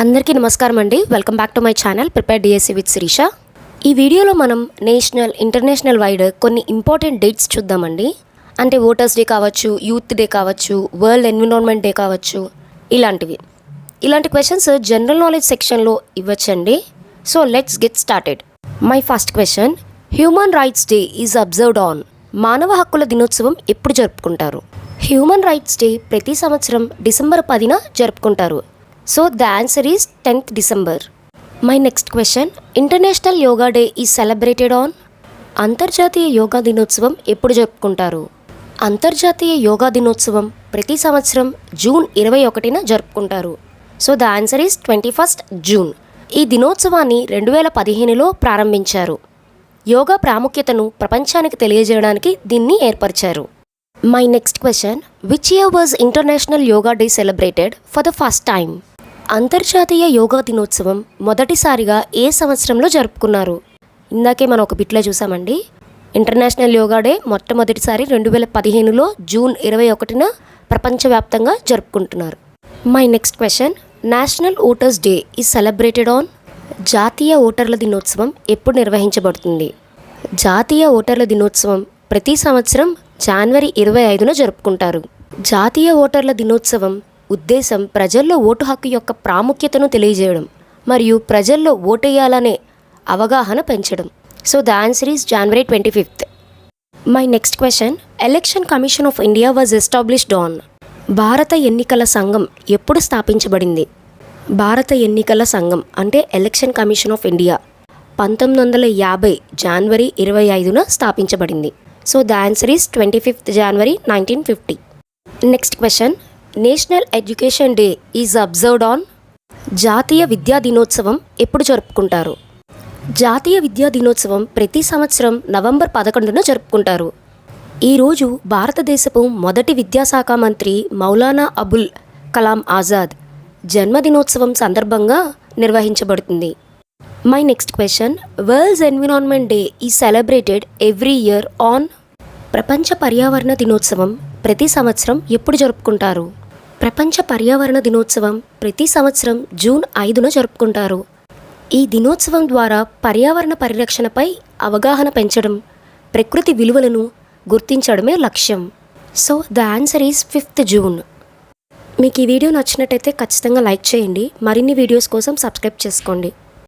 అందరికీ నమస్కారం అండి. Welcome back to my channel prepare DSC with Sirisha. ఈ వీడియోలో మనం నేషనల్ ఇంటర్నేషనల్ వైడ్ కొన్ని ఇంపార్టెంట్ డేట్స్ చూద్దామండి. అంటే ఓటర్స్ డే కావచ్చు, యూత్ డే కావచ్చు, వరల్డ్ ఎన్విరాన్మెంట్ డే కావచ్చు, ఇలాంటి క్వశ్చన్స్ జనరల్ నాలెడ్జ్ సెక్షన్లో ఇవ్వచ్చండి. So let's get started. My first question, human rights day is observed on. మానవ హక్కుల దినోత్సవం ఎప్పుడు జరుపుకుంటారు? హ్యూమన్ రైట్స్ డే ప్రతి సంవత్సరం డిసెంబర్ 10న జరుపుకుంటారు. So the answer is 10th December. My next question, International Yoga Day is celebrated on. అంతర్జాతీయ యోగా దినోత్సవం ఎప్పుడు జరుపుకుంటారు? అంతర్జాతీయ యోగా దినోత్సవం ప్రతి సంవత్సరం జూన్ 21న జరుపుకుంటారు. So the answer is 21st June. ఈ దినోత్సవాన్ని 2015లో ప్రారంభించారు. యోగా ప్రాముఖ్యతను ప్రపంచానికి తెలియజేయడానికి దీన్ని ఏర్పరిచారు. My next question, which year was international yoga day celebrated for the first time? అంతర్జాతీయ యోగా దినోత్సవం మొదటిసారిగా ఏ సంవత్సరంలో జరుపుకున్నారు? ఇందాకే మనం ఒక బిట్లో చూసామండి. ఇంటర్నేషనల్ యోగా డే మొట్టమొదటిసారి 2015లో జూన్ 21న ప్రపంచవ్యాప్తంగా జరుపుకుంటున్నారు. My next question, national voters day is celebrated on. జాతీయ ఓటర్ల దినోత్సవం ఎప్పుడు నిర్వహించబడుతుంది? జాతీయ ఓటర్ల దినోత్సవం ప్రతి సంవత్సరం జనవరి 25న జరుపుకుంటారు. జాతీయ ఓటర్ల దినోత్సవం ఉద్దేశం ప్రజల్లో ఓటు హక్కు యొక్క ప్రాముఖ్యతను తెలియజేయడం మరియు ప్రజల్లో ఓటేయాలనే అవగాహన పెంచడం. So the answer is January 25th. My next question, election commission of India was established on. భారత ఎన్నికల సంఘం ఎప్పుడు స్థాపించబడింది? భారత ఎన్నికల సంఘం అంటే ఎలక్షన్ కమిషన్ ఆఫ్ ఇండియా 1950 జనవరి 25న స్థాపించబడింది. So the answer is 25th January 1950. Next question, national education day is observed on. జాతీయ విద్యా దినోత్సవం ఎప్పుడు జరుపుకుంటారు? జాతీయ విద్యా దినోత్సవం ప్రతి సంవత్సరం నవంబర్ 11న జరుపుకుంటారు. ఈరోజు భారతదేశపు మొదటి విద్యాశాఖ మంత్రి మౌలానా అబుల్ కలాం ఆజాద్ జన్మదినోత్సవం సందర్భంగా నిర్వహించబడుతుంది. My next question, world environment day is celebrated every year on. ప్రపంచ పర్యావరణ దినోత్సవం ప్రతి సంవత్సరం ఎప్పుడు జరుపుకుంటారు? ప్రపంచ పర్యావరణ దినోత్సవం ప్రతి సంవత్సరం జూన్ 5న జరుపుకుంటారు. ఈ దినోత్సవం ద్వారా పర్యావరణ పరిరక్షణపై అవగాహన పెంచడం, ప్రకృతి విలువలను గుర్తించడమే లక్ష్యం. So the answer is 5th June. మీకు ఈ వీడియో నచ్చినట్టయితే ఖచ్చితంగా లైక్ చేయండి. మరిన్ని వీడియోస్ కోసం సబ్స్క్రైబ్ చేసుకోండి.